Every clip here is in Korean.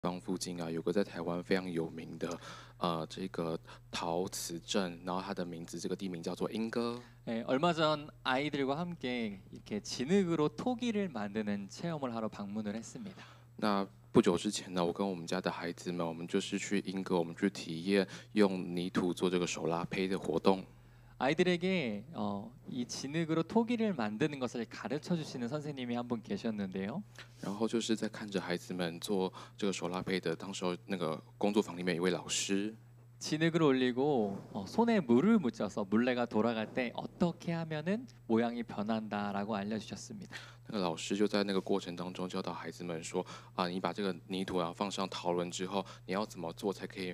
方附近啊，有个在台湾非常有名的这个陶瓷镇，然后它的名字这个地名叫做莺歌。 예, 얼마 전 아이들과 함께 이렇게 진흙으로 토기를 만드는 체험을 하러 방문을 했습니다. 那不久之前呢，我跟我们家的孩子们，我们就是去莺歌，我们去体验用泥土做这个手拉胚的活动。 아이들에게 이 진흙으로 토기를 만드는 것을 가르쳐 주시는 선생님이 한 분 계셨는데요. 然后就是在看着孩子们做这个手拉胚的，当时候那个工作坊里面有一位老师， 진흙을 올리고 손에 물을 묻혀서 물레가 돌아갈 때 어떻게 하면은 모양이 변한다라고 알려주셨습니다. 那个老师就在那个过程当中教导孩子们说啊，你把这个泥土放上陶轮之后，你要怎么做才可以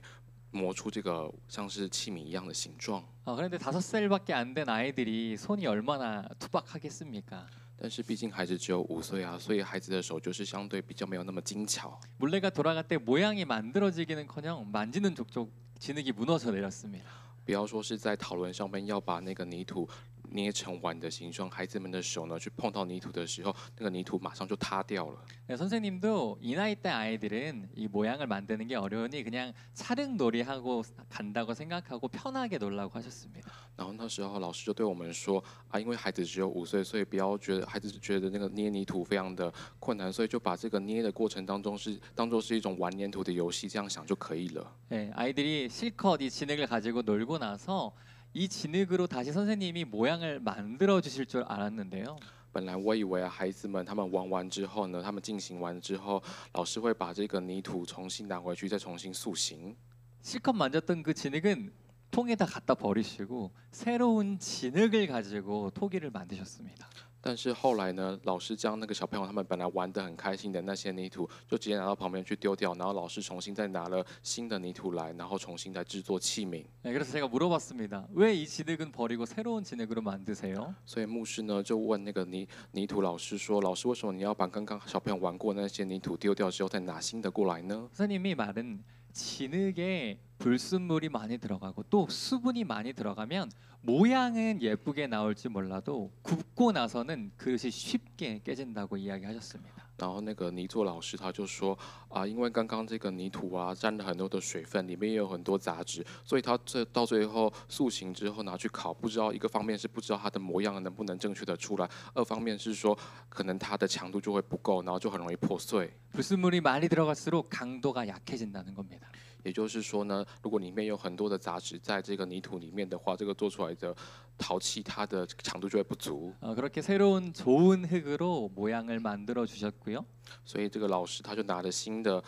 磨出这个像是器皿一样的形状。 그런데 5살밖에 안 된 아이들이 손이 얼마나 투박하겠습니까? 但是毕竟孩子只有5岁啊，所以孩子的手就是相对比较没有那么精巧。 물레가 돌아갈 때 모양이 만들어지기는커녕 만지는 족족 진흙이 무너져 내렸습니다. 不要说是在讨论上面要把那个泥土捏成碗的形状，孩子们的手呢去碰到泥土的时候，那个泥土马上就塌掉了。 네, 선생님도 이 나이 때 아이들은 이 모양을 만드는 게 어려우니 그냥 차릉놀이하고 간다고 생각하고 편하게 놀라고 하셨습니다. 然后那时候老师就对我们说啊，因为孩子只有5岁，所以不要觉得孩子觉得那个捏泥土非常的困难，所以就把这个捏的过程当中是当做是一种玩粘土的游戏，这样想就可以了。 네, 아이들이 실컷 이 진흙을 가지고 놀고 나서 이 진흙으로 다시 선생님이 모양을 만들어 주실 줄 알았는데요. 本来我以为啊，孩子们他们玩完之后呢，他们进行完之后，老师会把这个泥土重新拿回去，再重新塑形。 실컷 만졌던 그 진흙은 통에다 갖다 버리시고 새로운 진흙을 가지고 토기를 만드셨습니다. 但是后来呢，老师将那个小朋友他们本来玩得很开心的那些泥土，就直接拿到旁边去丢掉，然后老师重新再拿了新的泥土来，然后重新再制作器皿。 네, 그래서 제가 물어봤습니다. 왜 이 진흙은 버리고 새로운 진흙으로 만드세요? 所以牧师呢就问那个泥土老师说：“老师，为什么你要把刚刚小朋友玩过那些泥土丢掉之后，再拿新的过来呢？” 선생님이 말은 진흙에 불순물이 많이 들어가고 또 수분이 많이 들어가면 모양은 예쁘게 나올지 몰라도 굽고 나서는 그릇이 쉽게 깨진다고 이야기하셨습니다. 然后那个泥作老师他就说啊，因为刚刚这个泥土啊沾了很多的水分，里面也有很多杂质，所以他到最后塑形之后拿去烤，不知道一个方面是不知道它的模样能不能正确的出来，二方面是说可能它的强度就会不够，然后就很容易破碎。 불순물이 많이 들어갈수록 강도가 약해진다는 겁니다. 也就是说呢，如果里面有很多的杂质在这个泥土里面的话，这个做出来的陶器它的强度就会不足。 그렇게 새로운 좋은 흙으로 모양을 만들어 주셨고요. 所以这个老师他就拿了新的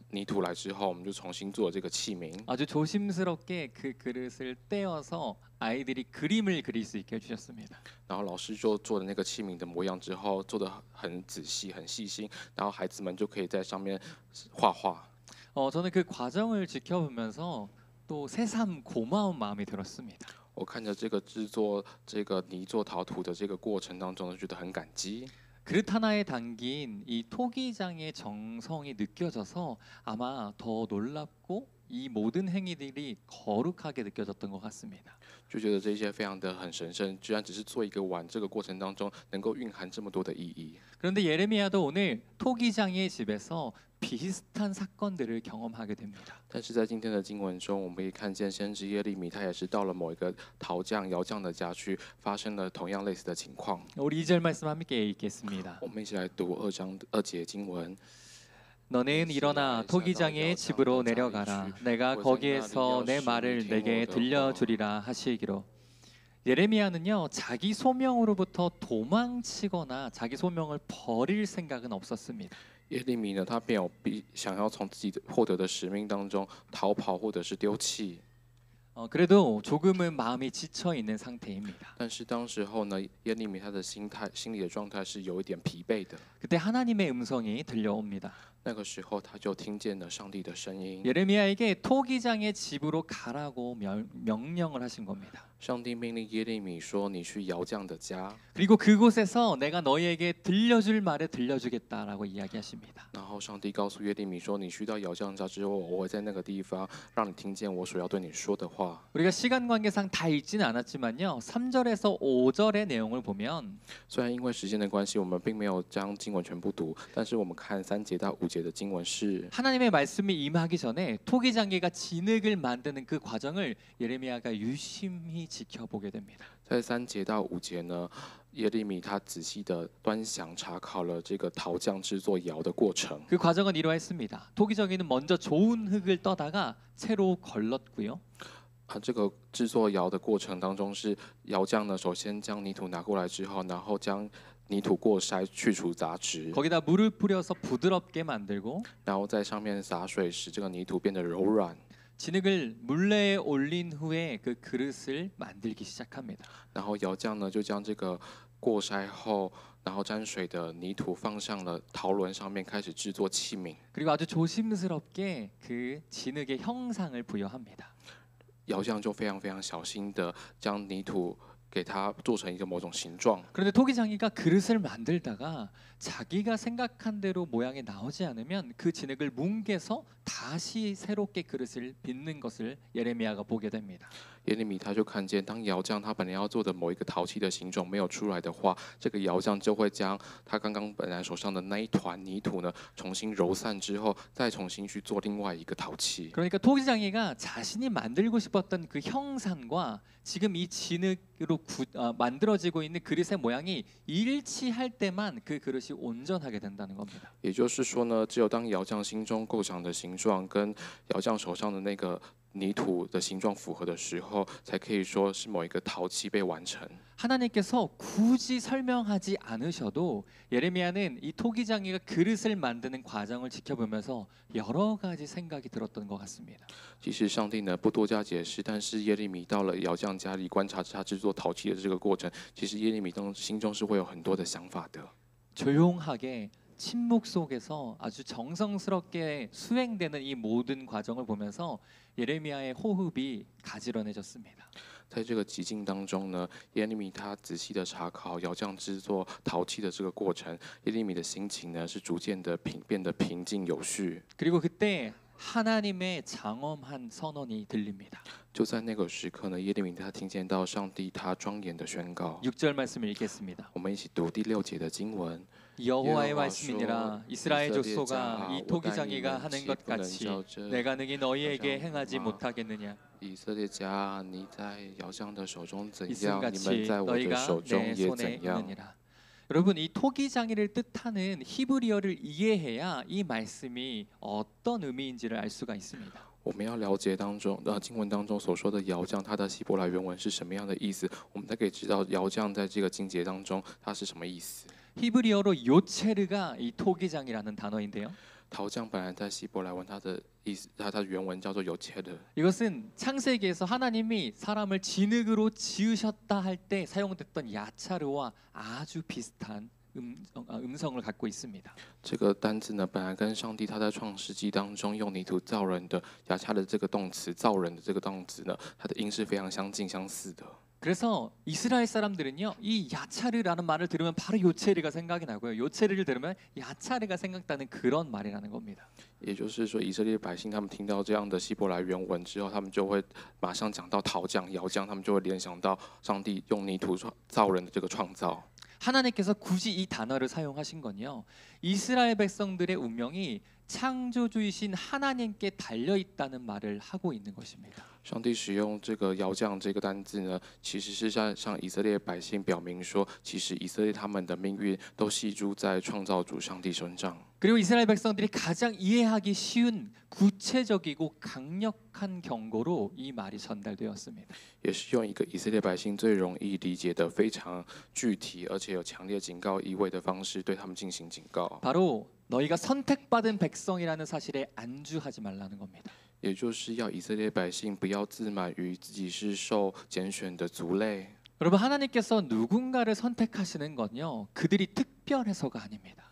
泥土来之后，我们就重新做这个器皿。 아주 조심스럽게 그 그릇을 떼어서 아이들이 그림을 그릴 수 있게 해주셨습니다. 然后老师就做了那个器皿的模样之后，做的很仔细、很细心，然后孩子们就可以在上面画画。 저는 그 과정을 지켜보면서 또 새삼 고마운 마음이 들었습니다. 我看着这个制作这个泥做陶土的这个过程当中，就觉得很感激。 그릇 하나에 담긴 이 토기장의 정성이 느껴져서 아마 더 놀랍고 이 모든 행위들이 거룩하게 느껴졌던 것 같습니다. 就觉得这些非常的很神圣，居然只是做一个碗，这个过程当中能够蕴含这么多的意义。 그런데 예레미야도 오늘 토기장의 집에서 비슷한 사건들을 경험하게 됩니다. 但是在今天的经文中，我们可以看见先知耶利米，他也是到了某一个陶匠、窑匠的家去，发生了同样类似的情况。 우리 2절 말씀 함께 읽겠습니다. 我们一起来读2章2节经文。 너는 일어나 토기장의 집으로 내려가라. 내가 거기에서 내 말을 내게 들려주리라 하시기로. 예레미야는요, 자기 소명으로부터 도망치거나 자기 소명을 버릴 생각은 없었습니다. 耶利米呢，他没有想要从自己获得的使命当中逃跑或者是丢弃。 그래도 조금은 마음이 지쳐 있는 상태입니다. 但是当时候呢，耶利米他的心理的状态是有一点疲惫的。 그때 하나님의 음성이 들려옵니다. 那个时候他就听见了上帝的声音。 예레미야에게 토기장의 집으로 가라고 명령을 하신 겁니다. 上帝命令耶利米说：“你去窑匠的家。” 그리고 그곳에서 내가 너희에게 들려줄 말을 들려주겠다라고 이야기하십니다. 然后上帝告诉耶利米说：“你去到窑匠家之后，我会在那个地方让你听见我所要对你说的话。” 우리가 시간 관계상 다 읽지는 않았지만요. 3절에서 5절의 내용을 보면 虽然因为时间的关系，我们并没有将经文全部读，但是我们看3节到5节的经文是。 하나님의 말씀이 임하기 전에 토기장개가 진흙을 만드는 그 과정을 예레미야가 유심히 지켜보게 됩니다. 在3节到5节呢，耶利米他仔细的端详查考了这个陶匠制作窑的过程。 그 과정은 이러했습니다. 토기장개는 먼저 좋은 흙을 떠다가 채로 걸렀고요. 这个制作窑的过程当中，是窑匠呢首先将泥土拿过来之后，然后将泥土过筛去除杂质， 거기다 물을 뿌려서 부드럽게 만들고 然后在上面洒水，使这个泥土变得柔软。 진흙을 물레에 올린 후에 그 그릇을 만들기 시작합니다. 然后窑匠呢就将这个过筛后，然后沾水的泥土放上了陶轮上面，开始制作器皿。 그리고 아주 조심스럽게 그 진흙의 형상을 부여합니다. 窑匠就非常小心的将泥土给它做成一个某种形状。 그런데 토기장이가 그릇을 만들다가 자기가 생각한 대로 모양이 나오지 않으면 그 진흙을 뭉개서 다시 새롭게 그릇을 빚는 것을 예레미야가 보게 됩니다. 耶利米他就看见，当窑匠他本来要做的某一个陶器的形状没有出来的话，这个窑匠就会将他刚刚本来手上的那一团泥土呢，重新揉散之后，再重新去做另外一个陶器。 그러니까 토기장이가 자신이 만들고 싶었던 그 형상과 지금 이 진흙으로 만들어지고 있는 그릇의 모양이 일치할 때만 그 그릇이 온전하게 된다는 겁니다. 也就是说呢，只有当窑匠心中构想的形状跟窑匠手上的那个泥土的形状符合的时候，才可以说是某一个陶器被完成。 하나님께서 굳이 설명하지 않으셔도 예레미야는 이 토기장이가 그릇을 만드는 과정을 지켜보면서 여러 가지 생각이 들었던 것 같습니다. 即使上帝呢不多加解释，但是耶利米到了窑匠家里观察他制作陶器的这个过程，其实耶利米心中是会有很多的想法的。 조용하게 침묵 속에서 아주 정성스럽게 수행되는 이 모든 과정을 보면서 예레미야의 호흡이 가지런해졌습니다. 在这个寂静当中呢，耶利米他仔细的查考窑匠制作陶器的这个过程，耶利米的心情呢是逐渐的变得平静有序。 그리고 그때 하나님의 장엄한 선언이 들립니다. 就在那个时刻呢，耶利米他听见到上帝他庄严的宣告。 6절 말씀을 읽겠습니다. 我们一起读第6节的经文。 여호와의 말씀이니라 이스라엘 족속아 이 토기장이가 하는 것 같이 내가 능히 너희에게 행하지 못하겠느냐 以色列家，你在窑匠的手中怎 이슬 样，你们 같이 在我的 너희가 手中 내 也 손에 怎样。 있느니라. 여러분 이 토기장이를 뜻하는 히브리어를 이해해야 이 말씀이 어떤 의미인지를 알 수가 있습니다. 我们要了解经文当中所说的窑匠，他的希伯来原文是什么样的意思，我们才可以知道窑匠在这个经节当中它是什么意思。 히브리어로 요체르가 이 토기장이라는 단어인데요. 陶匠本来在希伯来文，它的意思，它的原文叫做有切的。 이것은 창세기에서 하나님이 사람을 진흙으로 지으셨다 할 때 사용됐던 야차르와 아주 비슷한 음성을 갖고 있습니다. 这个单字呢，本来跟上帝他在创世纪当中用泥土造人的雅恰的这个动词造人的这个动词呢，它的音是非常相近相似的。 그래서 이스라엘 사람들은요 이 야차르라는 말을 들으면 바로 요체르가 생각이 나고요 요체르를 들으면 야차르가 생각나는 그런 말이라는 겁니다. 也就是说，以色列百姓他们听到这样的希伯来原文之后，他们就会马上讲到陶匠、窑匠，他们就会联想到上帝用泥土造人的这个创造。 하나님께서 굳이 이 단어를 사용하신 건요 이스라엘 백성들의 운명이 창조주이신 하나님께 달려 있다는 말을 하고 있는 것입니다. 上帝使用这个窑匠这个单字呢，其实是向以色列百姓表明说，其实以色列他们的命运都系诸在创造主上帝身上。 그리고 이스라엘 백성들이 가장 이해하기 쉬운 구체적이고 강력한 경고로 이 말이 전달되었습니다. 也是用一个以色列百姓最容易理解的、非常具体而且有强烈警告意味的方式，对他们进行警告。 바로 너희가 선택받은 백성이라는 사실에 안주하지 말라는 겁니다. 也就是要以色列百姓不要自满于自己是受拣选的族类。 여러분 하나님께서 누군가를 선택하시는 건요 그들이 특별해서가 아닙니다.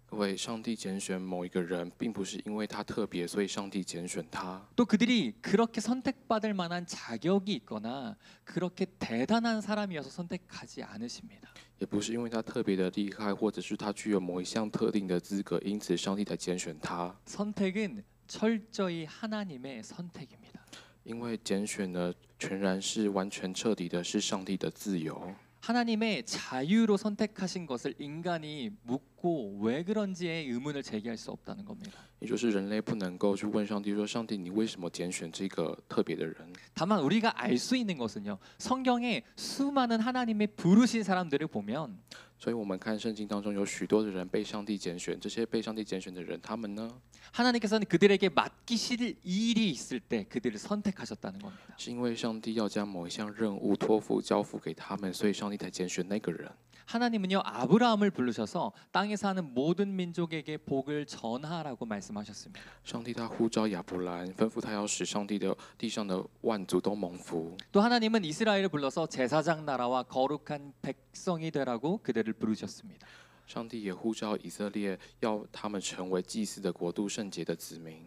各位，上帝拣选某一个人，并不是因为他特别，所以上帝拣选他。 또 그들이 그렇게 선택받을 만한 자격이 있거나 그렇게 대단한 사람이어서 선택하지 않으십니다. 也不是因为他特别的厉害，或者是他具有某一项特定的资格，因此上帝才拣选他。 선택은 철저히 하나님의 선택입니다. 因为拣选呢，全然是完全彻底的，是上帝的自由。 하나님의 자유로 선택하신 것을 인간이 묻고 왜 그런지에 의문을 제기할 수 없다는 겁니다. 也就是人类不能够去问上帝说：“上帝，你为什么拣选这个特别的人？” 다만 우리가 알 수 있는 것은요. 성경에 수많은 하나님의 부르신 사람들을 보면 所以我们看圣经当中有许多的人被上帝拣选，这些被上帝拣选的人，他们呢， 하나님께서는 그들에게 맡기실 일이 있을 때 그들을 선택하셨다는 겁니다. 是因为上帝要将某一项任务托付交付给他们，所以上帝才拣选那个人。 하나님은요 아브라함을 부르셔서 땅에 사는 모든 민족에게 복을 전하라고 말씀하셨습니다. 上帝他呼召亚伯兰，吩咐他要使上帝的地上的万族都蒙福。 또 하나님은 이스라엘을 불러서 제사장 나라와 거룩한 백성이 되라고 그들을 부르셨습니다. 上帝也呼召以色列，要他们成为祭司的国度、圣洁的子民。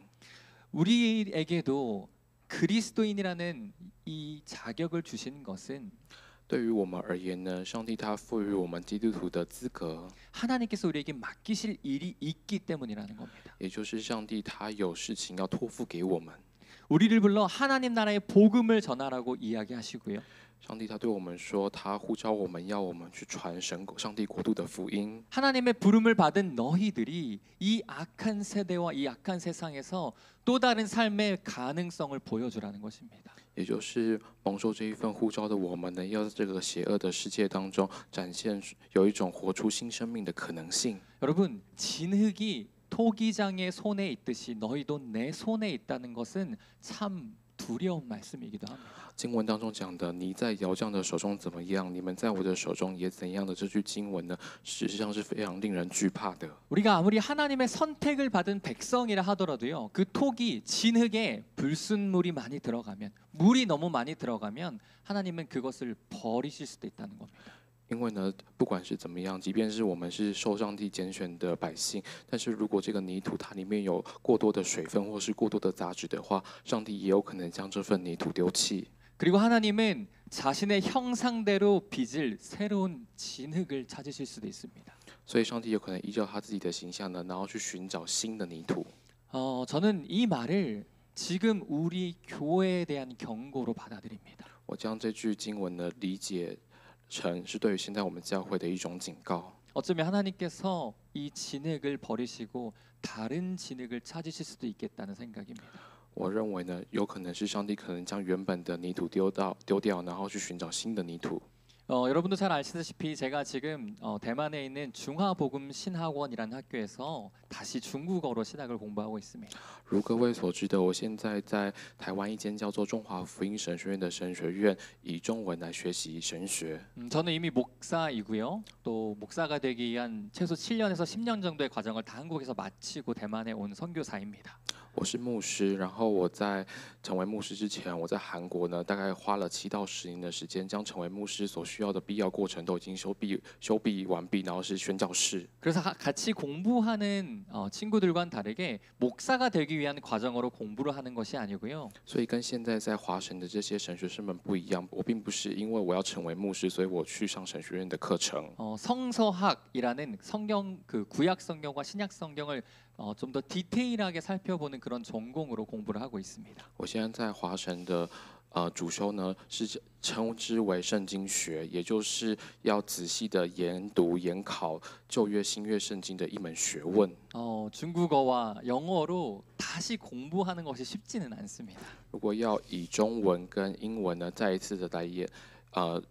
우리에게도 그리스도인이라는 이 자격을 주신 것은 对于我们而言呢，上帝他赋予我们基督徒的资格， 하나님께서 우리에게 맡기실 일이 있기 때문이라는 겁니다. 也就是上帝他有事情要托付给我们。 우리를 불러 하나님 나라의 복음을 전하라고 이야기하시고요. 上帝他对我们说，他呼召我们，要我们去传上帝国度的福音。 하나님의 부름을 받은 너희들이 이 악한 세대와 이 악한 세상에서 또 다른 삶의 가능성을 보여주라는 것입니다. 也就是蒙受这一份呼召的我们呢，要在这个邪恶的世界当中展现有一种活出新生命的可能性。 여러분 진흙이 토기장의 손에 있듯이 너희도 내 손에 있다는 것은 참 두려운 말씀이기도 합니다. 经文当中讲的，你在窑匠的手中怎么样，你们在我的手中也怎样的这句经文呢，实际上是非常令人惧怕的。 우리가 아무리 하나님의 선택을 받은 백성이라 하더라도요. 그 톡이 진흙에 불순물이 많이 들어가면 물이 너무 많이 들어가면 하나님은 그것을 버리실 수도 있다는 겁니다. 因为呢，不管是怎么样，即便是我们是受上帝拣选的百姓，但是如果这个泥土它里面有过多的水分或是过多的杂质的话，上帝也有可能将这份泥土丢弃。 그리고 하나님은 자신의 형상대로 빚을 새로운 진흙을 찾으실 수도 있습니다. 所以上帝有可能依照他自己的形象呢，然后去寻找新的泥土。 저는 이 말을 지금 우리 교회에 대한 경고로 받아들입니다. 我将这句经文呢理解成是对于现在我们教会的一种警告。 어쩌면 하나님께서 이 진흙을 버리시고 다른 진흙을 찾으실 수도 있겠다는 생각입니다. 我认为呢，有可能是上帝可能将原本的泥土丢掉，然后去寻找新的泥土。 여러분도 잘 아시다시피 제가 지금 대만에 있는 중화복음 신학원이라는 학교에서 다시 중국어로 신학을 공부하고 있습니다. 如各位所知的，我现在在台湾一间叫做中华福音神学院的神学院，以中文来学习神学。 저는 이미 목사이고요. 또 목사가 되기 위한 최소 7년에서 10년 정도의 과정을 다 한국에서 마치고 대만에 온 선교사입니다. 我是牧师，然后我在成为牧师之前，我在韩国呢，大概花了7到10年的时间，将成为牧师所需要的必要过程都已经修毕完毕，然后是宣教士。 그래서 같이 공부하는 친구들과는 다르게 목사가 되기 위한 과정으로 공부를 하는 것이 아니고요. 所以跟现在在华神的这些神学生们不一样，我并不是因为我要成为牧师，所以我去上神学院的课程。 성서학이라는 성경 그 구약 성경과 신약 성경을 좀 더 디테일하게 살펴보는 그런 전공으로 공부를 하고 있습니다. 我现在在华神的主修呢是称之为圣经学，也就是要仔细的研读研考旧约新约圣经的一门学问。 중국어와 영어로 다시 공부하는 것이 쉽지는 않습니다. 如果要以中文跟英文呢再一次的来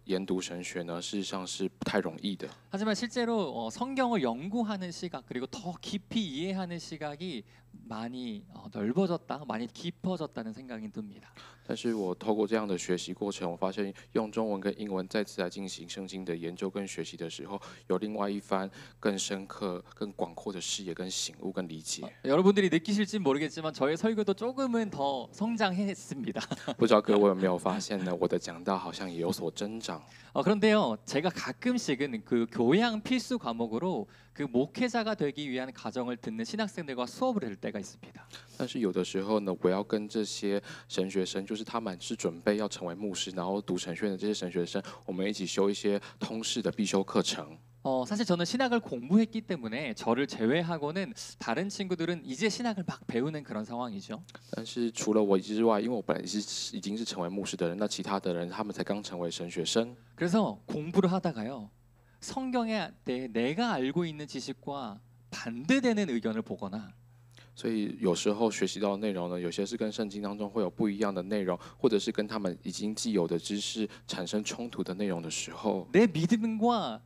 研读神学呢，事实上是不太容易的。 하지만 실제로 성경을 연구하는 시각 그리고 더 깊이 이해하는 시각이 많이 넓어졌다, 많이 깊어졌다는 생각이 듭니다. 但是我透过这样的学习过程，我发现用中文跟英文再次来进行圣经的研究跟学习的时候，有另外一番更深刻、更广阔的视野、跟醒悟、跟理解。 여러분들이 느끼실지 모르겠지만 저의 설교도 조금은 더 성장했습니다. 不知道各位有没有发现呢？我的讲道好像也有所增长。 그런데요, 제가 가끔씩은 그 교양 필수 과목으로 그 목회자가 되기 위한 과정을 듣는 신학생들과 수업을 할 때가 있습니다. 但是有的时候呢，我要跟这些神学生，就是他们是准备要成为牧师，然后读神学院的这些神学生，我们一起修一些通识的必修课程。 사실 저는 신학을 공부했기 때문에 저를 제외하고는 다른 친구들은 이제 신학을 막 배우는 그런 상황이죠. 但是除了我之外，因为我本来已经是成为牧师的人，那其他的人他们才刚成为神学生。 그래서 공부를 하다가요. 성경에 대해 내가 알고 있는 지식과 반대되는 의견을 보거나 所以有时候学习到的内容呢，有些是跟圣经当中会有不一样的内容，或者是跟他们已经既有的知识产生冲突的内容的时候， 내 믿음과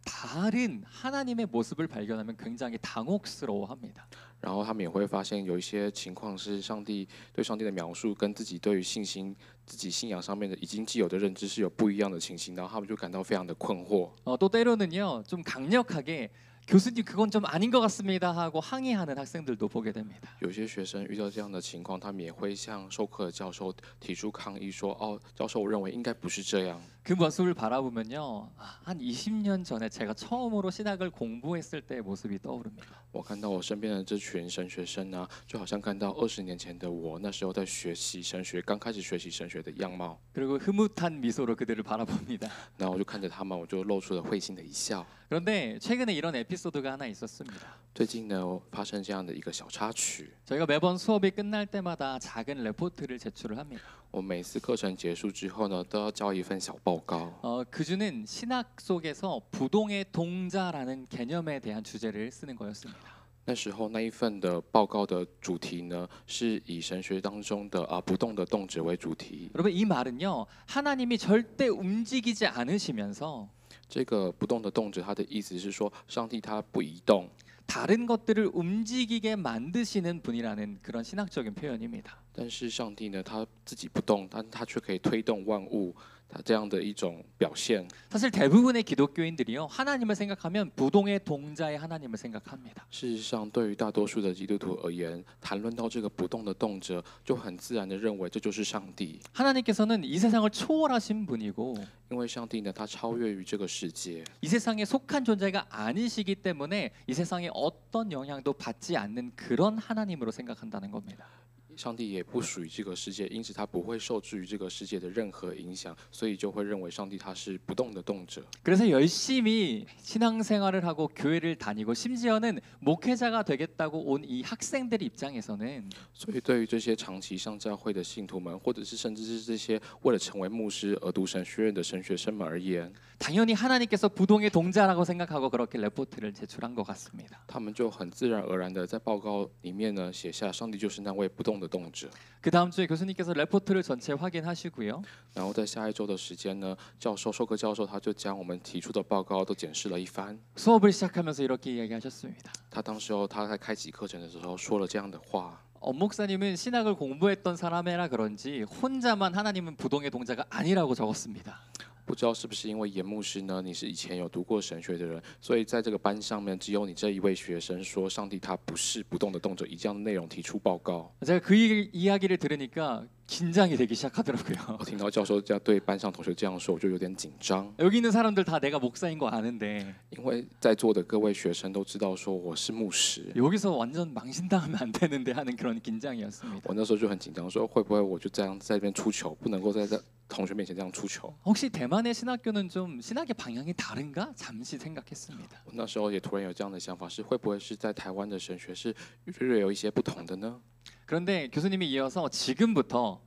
다른 하나님의 모습을 발견하면 굉장히 당혹스러워합니다. 然后他们也会发现有一些情况是上帝对上帝的描述跟自己对于信心、自己信仰上面的已经既有的认知是有不一样的情形，然后他们就感到非常的困惑。 또 때로는요 좀 강력하게 교수님 그건 좀 아닌 것 같습니다 하고 항의하는 학생들도 보게 됩니다. 有些学生遇到这样的情况，他们也会向授课的教授提出抗议说：“哦，教授，我认为应该不是这样。” 그 모습을 바라보면요 한 20년 전에 제가 처음으로 신학을 공부했을 때의 모습이 떠오릅니다. 我看到我身边的这群神学生呢，就好像看到20年前的我，那时候在学习神学，刚开始学习神学的样貌。 그리고 흐뭇한 미소로 그들을 바라봅니다. 然后我就看着他们，我就露出了会心的一笑。 그런데 최근에 이런 에피소드가 하나 있었습니다. 最近呢，发生这样的一个小插曲。 저희가 매번 수업이 끝날 때마다 작은 레포트를 제출을 합니다. 我每次课程结束之后呢，都要交一份小报告。 그 주는 신학 속에서 부동의 동자라는 개념에 대한 주제를 쓰는 거였습니다. 那时候那一份的报告的主题呢，是以神学当中的不动的动者为主题。 여러분 이 말은요 하나님이 절대 움직이지 않으시면서 这个不动的动者，他的意思是说，上帝他不移动， 다른 것들을 움직이게 만드시는 분이라는 그런 신학적인 표현입니다. 但是上帝呢，他自己不动，但他却可以推动万物。 他这样的一种表现， 사실 대부분의 기독교인들이요 하나님을 생각하면 부동의 동자의 하나님을 생각합니다. 事实上，对于大多数的基督徒而言，谈论到这个不动的动者，就很自然的认为这就是上帝。 하나님께서는 이 세상을 초월하신 분이고 因为上帝呢，他超越于这个世界， 이 세상에 속한 존재가 아니시기 때문에 이 세상에 어떤 영향도 받지 않는 그런 하나님으로 생각한다는 겁니다. 上帝也不属于这个世界，因此他不会受制于这个世界的任何影响，所以就会认为上帝他是不动的动者。 그래서 열심히 신앙생활을 하고 교회를 다니고 심지어는 목회자가 되겠다고 온 이 학생들 입장에서는 所以对于这些长期上教会的信徒们，或者是甚至是这些为了成为牧师而读神学院的神学生们而言， 당연히 하나님께서 부동의 동자라고 생각하고 그렇게 레포트를 제출한 것 같습니다. 他们就很自然而然的在报告里面呢写下上帝就是那位不动的动者。 그 다음 주에 교수님께서 레포트를 전체 확인하시고요. 然后在下一周的时间呢，授课教授他就将我们提出的报告都检视了一番。 수업을 시작하면서 이렇게 이야기하셨습니다. 他当时候他在开启课程的时候说了这样的话。 목사님은 신학을 공부했던 사람이라 그런지 혼자만 하나님은 부동의 동자가 아니라고 적었습니다. 不知道是不是因为严牧师呢，你是以前有读过神学的人，所以在这个班上面只有你这一位学生说上帝他不是不动的动者，以这样的内容提出报告。 제가 그 이야기를 들으니까 긴장이 되기 시작하더라고요. 我听到教授这样对班上同学这样说，我就有点紧张， 여기 있는 사람들 다 내가 목사인 거 아는데 因为在座的各位学生都知道说我是牧师。 여기서 완전 망신당하면 안 되는데 하는 그런 긴장이었습니다. 我那时候就很紧张，说会不会我就这样在这边出糗，不能够在同学面前这样出糗。 혹시 대만의 신학교는 좀 신학의 방향이 다른가? 잠시 생각했습니다. 我那时候也突然有这样的想法，是会不会是在台湾的神学是略有一些不同的呢？ 그런데 교수님이 이어서 지금부터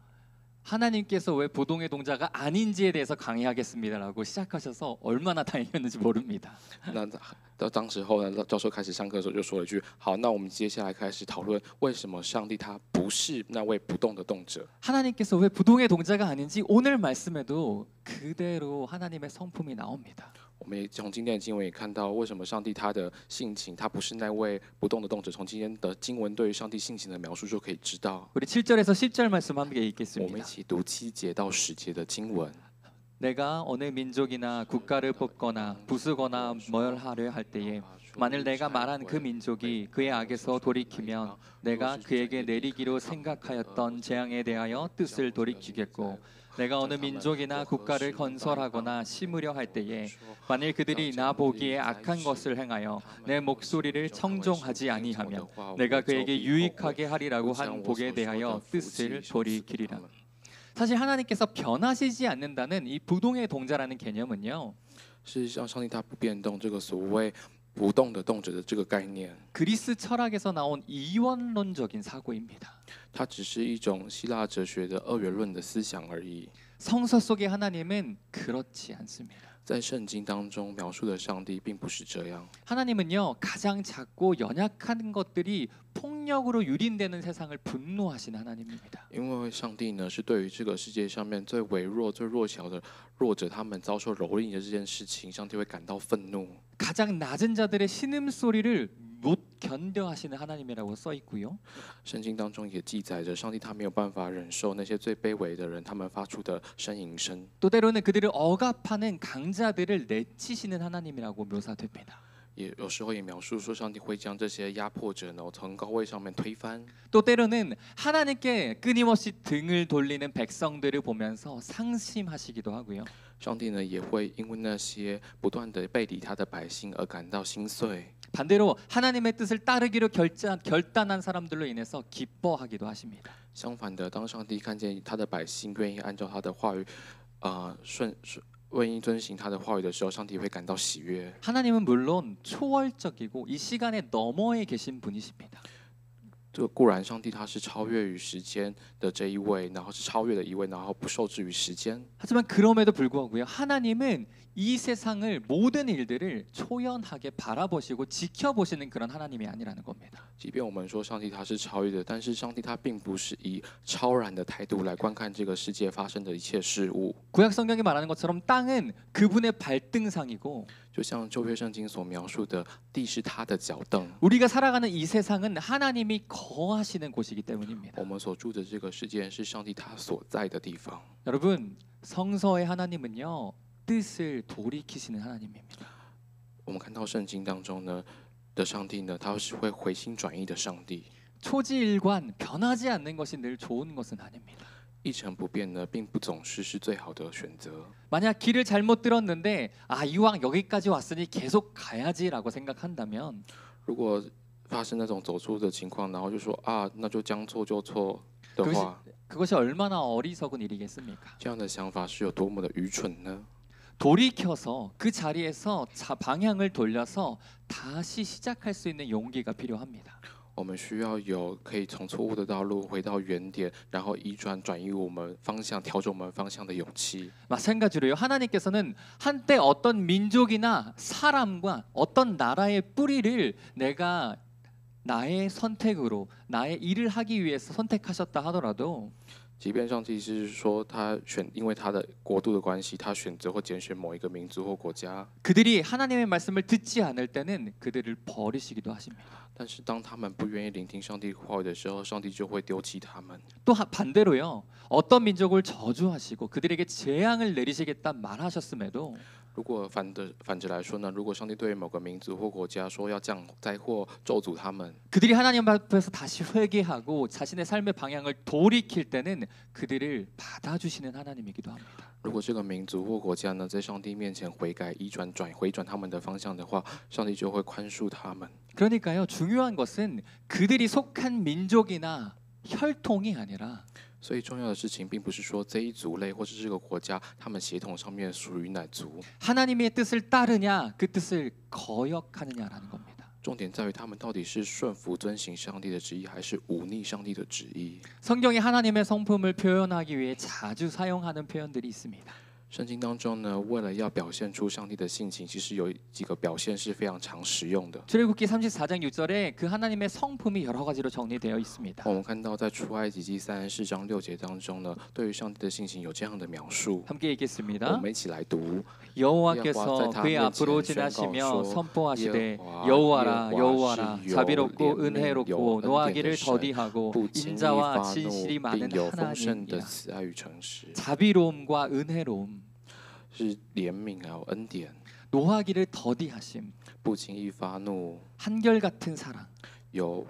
하나님께서 왜 부동의 동자가 아닌지에 대해서 강의하겠습니다라고 시작하셔서 얼마나 다행이었는지 모릅니다. 那到当时候呢，教授开始上课的时候就说了一句：“好，那我们接下来开始讨论为什么上帝他不是那位不动的动者。 하나님께서 왜 부동의 동자가 아닌지 오늘 말씀에도 그대로 하나님의 성품이 나옵니다. 我们也从今天的经文也看到，为什么上帝他的性情，他不是那位不动的动者。从今天的经文对于上帝性情的描述就可以知道。 우리 7절에서 10절 말씀 함께 我们一 읽겠습니다. 起读7节到10节的经文。 내가 어느 민족이나 국가를 뽑거나 부수거나 멸하려 할 때에 만일 내가 말한 그 민족이 그의 악에서 돌이키면 내가 그에게 내리기로 생각하였던 재앙에 대하여 뜻을 돌이키겠고 내가 어느 민족이나 국가를 건설하거나 심으려 할 때에 만일 그들이 나 보기에 악한 것을 행하여 내 목소리를 청종하지 아니하면 내가 그에게 유익하게 하리라고 한 복에 대하여 뜻을 돌이키리라. 사실 하나님께서 변하시지 않는다는 이 부동의 동자라는 개념은요. 事实上，上帝他不变动，这个所谓不动的动者的这个概念， 그리스 철학에서 나온 이원론적인 사고입니다. 它只是一种希腊哲学的二元论的思想而已。 성서 속의 하나님은 그렇지 않습니다. 在圣经当中描述的上帝并不是这样。 하나님은요 가장 작고 연약한 것들이 폭력으로 유린되는 세상을 분노하시는 하나님입니다. 因为上帝呢是对于这个世界上面最微弱、最弱小的弱者，他们遭受蹂躏的这件事情，上帝会感到愤怒。 가장 낮은 자들의 신음 소리를 못 견뎌하시는 하나님이라고 써 있고요. 圣经当中也记载着，上帝他没有办法忍受那些最卑微的人他们发出的呻吟声。 또 때로는 그들을 억압하는 강자들을 내치시는 하나님이라고 묘사됩니다. 也有时候也描述说，上帝会将这些压迫者呢从高位上面推翻。 또 때로는 하나님께 끊임없이 등을 돌리는 백성들을 보면서 상심하시기도 하고요. 上帝呢也会因为那些不断的背离他的百姓而感到心碎。 반대로 하나님의 뜻을 따르기로 결단한 사람들로 인해서 기뻐하기도 하십니다. 相反的，当上帝看见他的百姓愿意按照他的话语，愿意遵行他的话语的时候，上帝会感到喜悦。 하나님은 물론 초월적이고 이 시간의 너머에 계신 분이십니다. 这个固然，上帝他是超越于时间的这一位，然后是超越的一位，然后不受制于时间。 하지만 그럼에도 불구하고요. 하나님은 이 세상을 모든 일들을 초연하게 바라보시고 지켜보시는 그런 하나님이 아니라는 겁니다. 即便我们说上帝他是超越的，但是上帝他并不是以超然的态度来观看这个世界发生的一切事物。 구약 성경이 말하는 것처럼 땅은 그분의 발등상이고 就像旧约圣经所描述的，地是他的脚凳。 우리가 살아가는 이 세상은 하나님이 거하시는 곳이기 때문입니다. 我们所住的这个世界是上帝他所在的地方。 여러분, 성서의 하나님은요. 뜻을 돌이키시는 하나님입니다. 我们看到圣经当中呢的上帝呢，他是会回心转意的上帝。 초지일관 변하지 않는 것이 늘 좋은 것은 아닙니다. 一成不变呢，并不总是最好的选择。 만약 길을 잘못 들었는데 이왕 여기까지 왔으니 계속 가야지라고 생각한다면 如果发生那种走出的情况，然后就说那就将错就错的话， 그것이 얼마나 어리석은 일이겠습니까? 这样的想法是有多么的愚蠢呢？ 돌이켜서 그 자리에서 방향을 돌려서 다시 시작할 수 있는 용기가 필요합니다. 我们需要有可以从错误的道路回到原点，然后转移我们方向，调整我们方向的勇气。 마찬가지로요. 하나님께서는 한때 어떤 민족이나 사람과 어떤 나라의 뿌리를 내가 나의 선택으로 나의 일을 하기 위해서 선택하셨다 하더라도 即便上帝是说因为他的国度的关系，他选择或拣选某一个民族或国家， 그들이 하나님의 말씀을 듣지 않을 때는 그들을 버리시기도 하십니다. 但是当他们不愿意聆听上帝话语的时候，上帝就会丢弃他们。 또 반대로요. 어떤 민족을 저주하시고 그들에게 재앙을 내리시겠다 말하셨음에도 如果反着来说呢？如果上帝对某个民族或国家说要降灾祸咒诅他们， 그들이 하나님 앞에서 다시 회개하고 자신의 삶의 방향을 돌이킬 때는 그들을 받아주시는 하나님이기도 합니다. 如果这个民族或国家呢在上帝面前悔改回转他们的方向的话，上帝就会宽恕他们。 그러니까요. 중요한 것은 그들이 속한 민족이나 혈통이 아니라 所以重要的事情并不是说这一族类或是这个国家他们血统上面属于哪族， 하나님의 뜻을 따르냐 그 뜻을 거역하느냐라는 겁니다. 重点在于他们到底是顺服遵行上帝的旨意，还是忤逆上帝的旨意。 성경이 하나님의 성품을 표현하기 위해 자주 사용하는 표현들이 있습니다. 圣经当中呢，为了要表现出上帝的性情，其实有几个表现是非常常使用的。 출애굽기 34장 6절에 그 하나님의 성품이 여러 가지로 정리되어 있습니다. 我们看到在出埃及记34章6节当中呢，对于上帝的性情有这样的描述。 함께 我 읽겠습니다. 们一起来读。 여호와께서 그의 앞으로 지나시며 선포하시되 여호와라 여호와라 자비롭고 은혜롭고 노하기를 더디하고 인자와 진실이 많은 하나님이라. 자비로움과 은혜로움. 是怜悯还有恩典， 노하기를 더디하심, 不轻易发怒， 한결같은 사랑, 有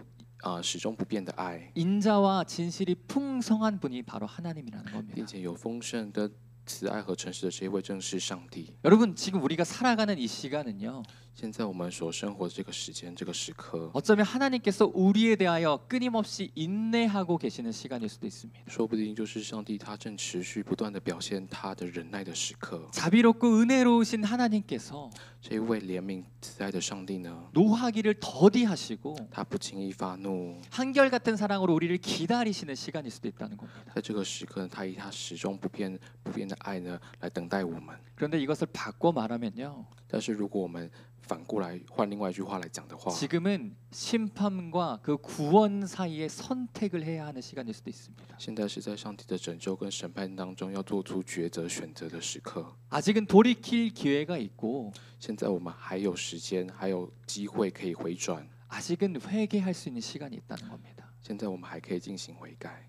始终不变的爱， 인자와 진실이 풍성한 분이 바로 하나님이라는 并 겁니다. 且有丰盛的慈爱和诚实的这一位正是上帝。 여러분 지금 우리가 살아가는 이 시간은요. 现在我们所生活的这个时间、这个时刻， 어쩌면 하나님께서 우리에 대하여 끊임없이 인내하고 계시는 시간일 수도 있습니다. 说不定就是上帝他正持续不断的表现他的忍耐的时刻。 자비롭고 은혜로우신 하나님께서 这一位怜悯慈爱的上帝呢， 노하기를 더디하시고 他不轻易发怒， 한결같은 사랑으로 우리를 기다리시는 시간일 수도 있다는 겁니다. 在这个时刻，他以他始终不变的爱呢，来等待我们。 그런데 이것을 바꿔 말하면요. 但是如果我们反过来换另外一句话来讲的话， 지금은 심판과 그 구원 사이에 선택을 해야 하는 시간일 수도 있습니다. 现在是在上帝的拯救跟审判当中要做出抉择选择的时刻。 아직은 돌이킬 기회가 있고 现在我们还有时间，还有机会可以回转。 아직은 회개할 수 있는 시간이 있다는 겁니다. 现在我们还可以进行悔改。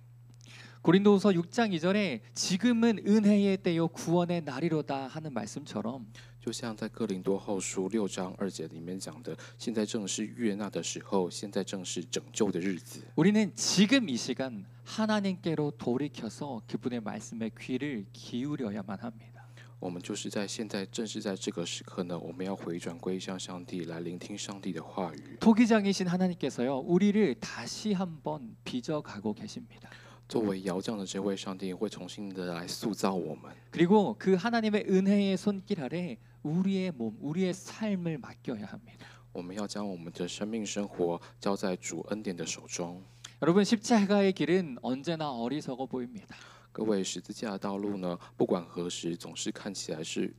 고린도후서 6장 2절에 지금은 은혜의 때요 구원의 날이로다 하는 말씀처럼 就像在哥林多后书6章2节里面讲的，现在正是悦纳的时候，现在正是拯救的日子。 우리는 지금 이 시간 하나님께로 돌이켜서 그분의 말씀에 귀를 기울여야만 합니다. 我们就是在现在，正是在这个时刻呢，我们要回转归向上帝，来聆听上帝的话语。 토기장이신 하나님께서요 우리를 다시 한번 빚어가고 계십니다. 作为窑匠的这位上帝，会重新的来塑造我们。 그리고 그 하나님의 은혜의 손길 아래 우리의 몸, 우리의 삶을 맡겨야 합니다. 我们要将我们的生命生活交在主恩典的手中。 여러분 십자가의 길은 언제나 어리석어 보입니다. 各位，十字架的道路呢，不管何时，总是看起来是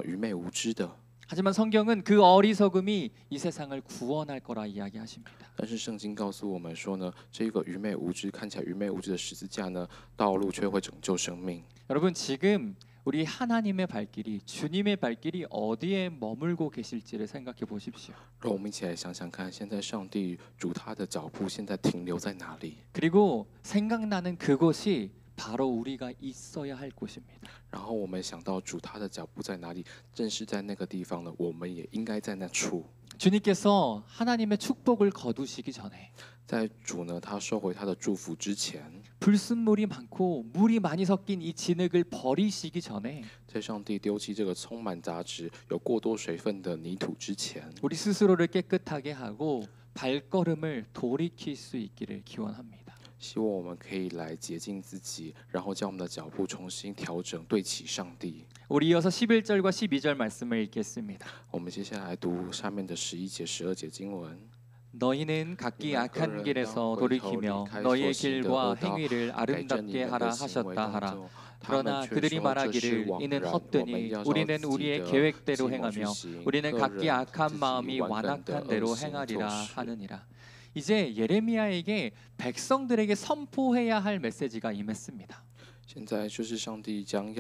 愚昧无知的。 하지만 성경은 그 어리석음이 이 세상을 구원할 거라 이야기하십니다. 但是圣经告诉我们说呢，这个愚昧无知、看起来愚昧无知的十字架呢，道路却会拯救生命。 여러분 지금 우리 하나님의 발길이 주님의 발길이 어디에 머물고 계실지를 생각해 보십시오. 让我们一起来想想看，现在上帝主他的脚步现在停留在哪里？ 그리고 생각나는 그곳이 바로 우리가 있어야 할 곳입니다. 然后我们想到主他的脚步在哪里，正是在那个地方呢，我们也应该在那处。 주님께서 하나님의 축복을 거두시기 전에 在主呢，他收回他的祝福之前， 불순물이 많고 물이 많이 섞인 이 진흙을 버리시기 전에 在上帝丢弃这个充满杂质、有过多水分的泥土之前， 우리 스스로를 깨끗하게 하고 발걸음을 돌이킬 수 있기를 기원합니다. 希望我们可以来洁净自己，然后将我们的脚步重新调整，对齐上帝。 우리 이어서 11절과 12절 말씀을 읽겠습니다. 我们接下来读下面的11节、12节经文。 너희는 각기 악한 길에서 돌이키며 너희의 길과 행위를 아름답게 하라 하셨다 하라. 그러나 그들이 말하기를 이는 헛되니 우리는 우리의 계획대로 행하며 우리는 각기 악한 마음이 완악한 대로 행하리라 하느니라. 이제 예레미야에게 백성들에게 선포해야 할 메시지가 임했습니다. 现在就是上帝将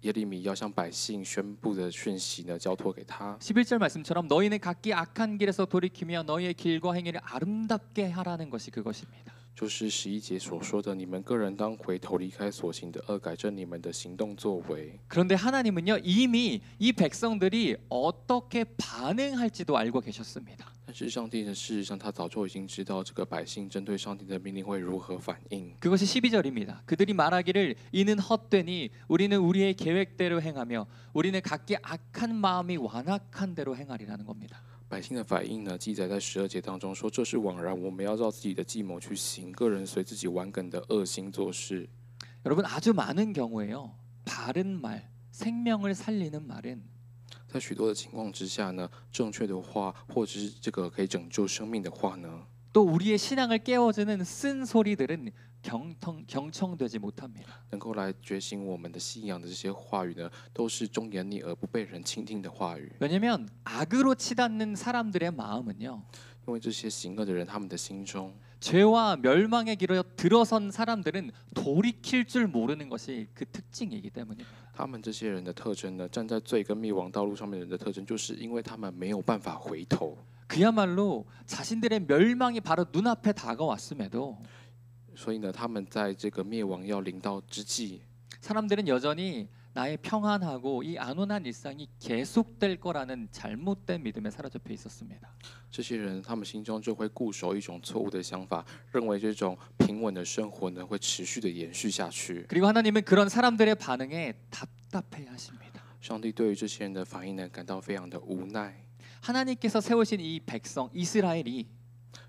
耶利米要向百姓宣布的讯息呢，交托给他。 11절 말씀처럼 너희는 각기 악한 길에서 돌이키며 너희의 길과 행위를 아름답게 하라는 것이 그것입니다. 就是11节所说的，你们个人当回头，离开所行的恶，改正你们的行动作为。 그런데 하나님은요 이미 이 백성들이 어떻게 반응할지도 알고 계셨습니다. 但是上帝呢，事实上他早就已经知道这个百姓针对上帝的命令会如何反应。 그것이 12절입니다. 그들이 말하기를 이는 헛되니 우리는 우리의 계획대로 행하며 우리는 각기 악한 마음이 완악한 대로 행하리라는 겁니다. 百姓的反应呢，记载在12节当中说，这是枉然，我们要照自己的计谋去行，个人随自己顽梗的恶心做事。 여러분 아주 많은 경우에요. 바른 말, 생명을 살리는 말은 在许多的情况之下呢，正确的话，或者是这个可以拯救生命的话呢， 또 우리의 신앙을 깨워주는 쓴 소리들은 경청되지 못합니다. 能够来觉醒我们的信仰的这些话语呢，都是忠言逆耳、不被人倾听的话语。 왜냐하면 악으로 치닫는 사람들의 마음은요. 因为这些行恶的人，他们的心中 죄와 멸망의 길에 들어선 사람들은 돌이킬 줄 모르는 것이 그 특징이기 때문입니다. 他们这些人的特征呢，站在罪跟灭亡道路上面的人的特征，就是因为他们没有办法回头， 그야말로 자신들의 멸망이 바로 눈앞에 다가왔음에도 所以呢，他们在这个灭亡要临到之际， 사람들은 여전히 나의 평안하고 이 안온한 일상이 계속될 거라는 잘못된 믿음에 사로잡혀 있었습니다. 这些人他们心中就会固守一种错误的想法，认为这种平稳的生活呢会持续的延续下去。 그리고 하나님은 그런 사람들의 반응에 답답해 하십니다. 上帝对于这些人的反应呢感到非常的无奈。 하나님께서 세우신 이 백성 이스라엘이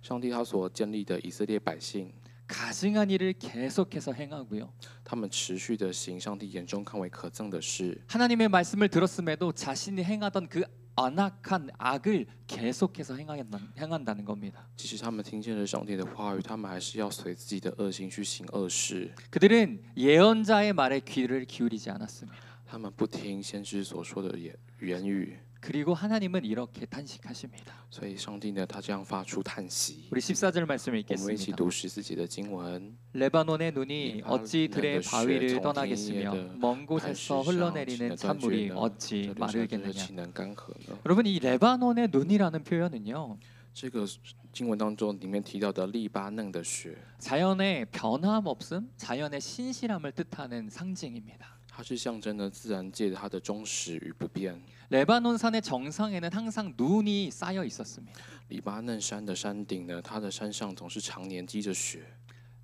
上帝他所建立的以色列百姓， 가증한 일을 계속해서 행하고요. 他们持续的行上帝眼中看为可憎的事， 하나님의 말씀을 들었음에도 자신이 행하던 그 안악한 악을 계속해서 행한다는 겁니다. 即使他们听见了上帝的话语，他们还是要随自己的恶行去行恶事。 그들은 예언자의 말에 귀를 기울이지 않았습니다. 他们不听先知所说的言语， 그리고 하나님은 이렇게 탄식하십니다. 所以上帝呢，他这样发出叹息。 우리 14절 말씀 我们一起 읽겠습니다. 读14节的经文。 레바논의 눈이 어찌 들의 바위를 떠나겠으며 먼 곳에서 흘러내리는 찬물이 어찌 这流下去的 마르겠느냐. 岂能干涸呢？ 여러분 이 레바논의 눈이라는 표현은요. 这个经文当中里面提到的黎巴嫩的雪， 자연의 변함없음, 자연의 신실함을 뜻하는 상징입니다. 它是象征了自然界它的忠实与不变。 레바논 산의 정상에는 항상 눈이 쌓여 있었습니다. 黎巴嫩山的山顶呢，它的山上总是常年积着雪，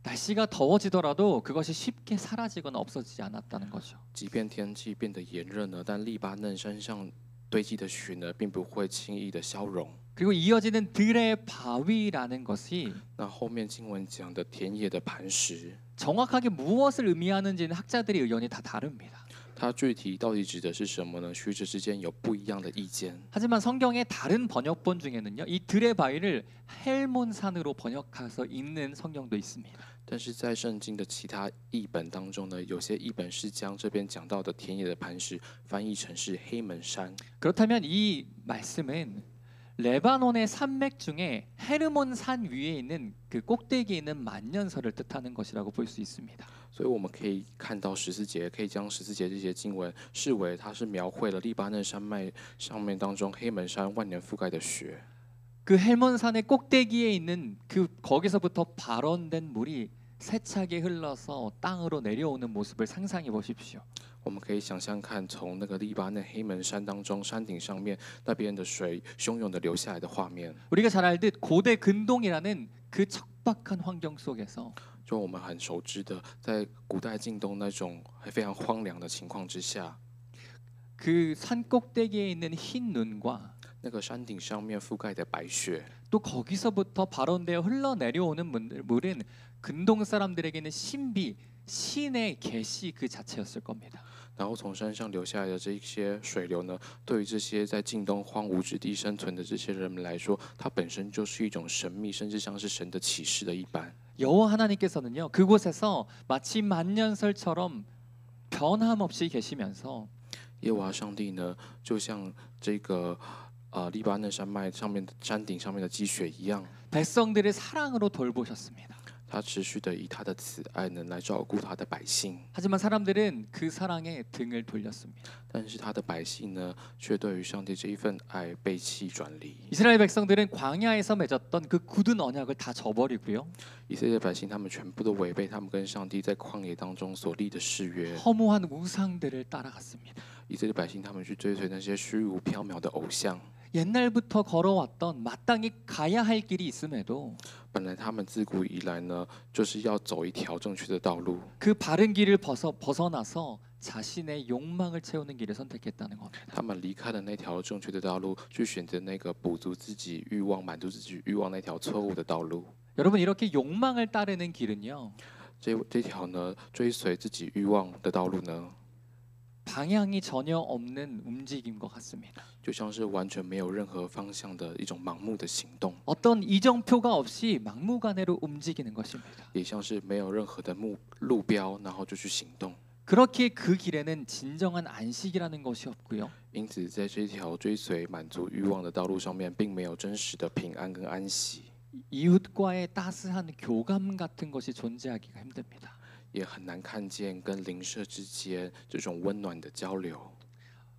날씨가 더워지더라도 그것이 쉽게 사라지거나 없어지지 않았다는 거죠. 即便天气变得炎热呢，但黎巴嫩山上堆积的雪呢，并不会轻易的消融。 그리고 이어지는 들의 바위라는 것이 那后面经文讲的田野的磐石， 정확하게 무엇을 의미하는지는 학자들의 의견이 다 다릅니다. 它具体到底指的是什么呢？学者之间有不一样的意见。 하지만 성경의 다른 번역본 중에는요, 이 들의 바위를 헬몬산으로 번역해서 읽는 성경도 있습니다. 但是在圣经的其他译本当中呢，有些译本是将这边讲到的田野的磐石翻译成是黑门山。 그렇다면 이 말씀은 레바논의 산맥 중에 헤르몬 산 위에 있는 그 꼭대기에 있는 만년설을 뜻하는 것이라고 볼 수 있습니다. 所以我们可以看到14节，可以将14节这些经文视为它是描绘了黎巴嫩山脉上面当中黑门山万年覆盖的雪。 그 헬몬 산의 꼭대기에 있는 그 거기서부터 발원된 물이 세차게 흘러서 땅으로 내려오는 모습을 상상해 보십시오. 我们可以想象看，从那个黎巴嫩黑门山当中山顶上面那边的水汹涌的流下来的画面。 우리가 잘 알듯 고대 근동이라는 그 척박한 환경 속에서 就我们很熟知的，在古代近东那种非常荒凉的情况之下， 그 산 꼭대기에 있는 흰 눈과 那个山顶上面覆盖的白雪， 또 거기서부터 발원되어 흘러내려오는 물은 근동 사람들에게는 신비, 신의 계시 그 자체였을 겁니다. 然后从山上流下来的这些水流呢，对于这些在近东荒芜之地生存的这些人们来说，它本身就是一种神秘，甚至像是神的启示的一般。 여호와 하나님께서는요, 그곳에서 마치 만년설처럼 변함없이 계시면서 耶和华上帝呢，就像这个黎巴嫩山脉上面的山顶上面的积雪一样， 백성들을 사랑으로 돌보셨습니다. 他持续的以他的慈爱呢来照顾他的百姓。 하지만 사람들은 그 사랑에 등을 돌렸습니다. 但是他的百姓呢，却对于上帝这一份爱背弃转离。 이스라엘 백성들은 광야에서 맺었던 그 굳은 언약을 다 저버리고요. 以色列百姓他们全部都违背他们跟上帝在旷野当中所立的誓约。 허무한 우상들을 따라갔습니다. 以色列百姓他们去追随那些虚无缥缈的偶像。 옛날부터 걸어왔던 마땅히 가야 할 길이 있음에도 本来他们自古以来呢，就是要走一条正确的道路。 그 바른 길을 벗어나서 자신의 욕망을 채우는 길을 선택했다는 겁니다. 他们离开了那条正确的道路，去选择那个补足自己欲望、满足自己欲望那条错误的道路。 여러분 이렇게 욕망을 따르는 길은요. 这条呢，追随自己欲望的道路呢， 방향이 전혀 없는 움직임 것 같습니다. 就像是完全没有任何方向的一种盲目的行动， 어떤 이정표가 없이 막무가내로 움직이는 것입니다. 也像是没有任何的路标，然后就去行动。 그렇게 그 길에는 진정한 안식이라는 것이 없고요. 因此，在这条追随满足欲望的道路上面，并没有真实的平安跟安息， 이웃과의 따스한 교감 같은 것이 존재하기가 힘듭니다. 也很难看见跟邻舍之间这种温暖的交流。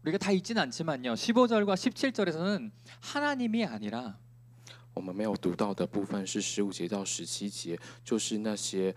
우리가 다 읽지는 않지만요. 15절과 17절에서는 하나님이 아니라 我们没有读到的部分是15节到17节，就是那些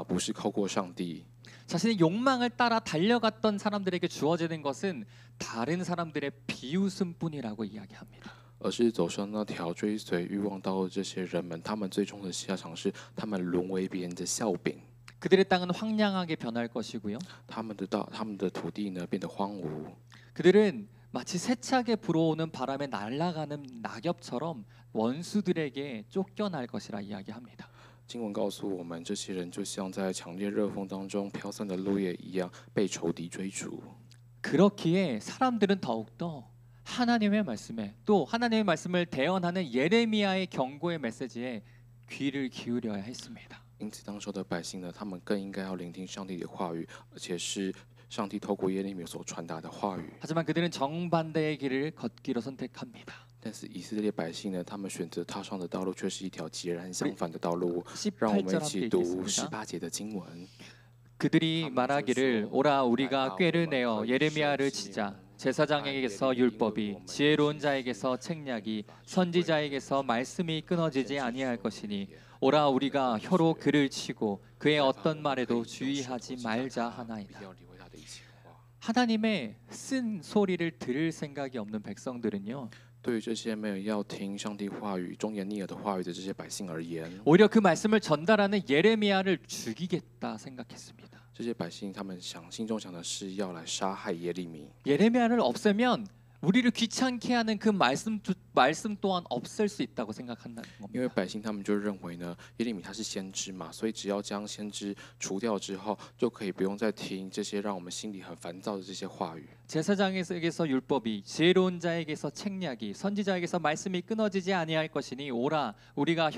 不是靠过上帝， 자신의 욕망을 따라 달려갔던 사람들에게 주어지는 것은 다른 사람들의 비웃음뿐이라고 이야기합니다. 而是走上那条追随欲望道路的这些人们，他们最终的下场是他们沦为别人的笑柄， 그들의 땅은 황량하게 변할 것이고요. 他们的土地呢变得荒芜， 그들은 마치 세차게 불어오는 바람에 날아가는 낙엽처럼 원수들에게 쫓겨날 것이라 이야기합니다. 经文告诉我们，这些人就像在强烈热风当中飘散的落叶一样，被仇敌追逐。 그렇기에 사람들은 더욱더 하나님의 말씀에 또 하나님의 말씀을 대언하는 예레미야의 경고의 메시지에 귀를 기울여야 했습니다. 因此，当时候的百姓呢，他们更应该要聆听上帝的话语，而且是上帝透过耶利米所传达的话语。 하지만 그들은 정반대의 길을 걷기로 선택합니다. 但是以色列百姓呢，他们选择踏上的道路却是一条截然相反的道路。让我们一 18절 起 함께 读 읽겠습니다. 18节的经文。 그들이 말하기를 오라 우리가 꾀를 내어 예레미야를 치자 제사장에게서 율법이 지혜로운 자에게서 책략이 선지자에게서 말씀이 끊어지지 아니할 것이니 오라 우리가 혀로 그를 치고 그의 어떤 말에도 주의하지 말자 하나이다. 하나님의 쓴 소리를 들을 생각이 없는 백성들은요 对于这些没有要听上帝话语、忠言逆耳的话语的这些百姓而言， 오히려 그 말씀을 전달하는 예레미야를 죽이겠다 생각했습니다. 这些百姓他们心中想的是要来杀害耶利米。 예레미야를 없애면 우리를 귀찮게 하는 그 말씀 또한 없앨 수 있다고 생각한다는 因为 겁니다. 百姓他们就认为呢，耶利米他是先知嘛，所以只要将先知除掉之后，就可以不用再听这些让我们心里很烦躁的这些话语。 제사장에게서 율법이 지혜로운 자에게서 책략이 선지자에게서 말씀이 끊어지지 아니할 것이니 오라 우리가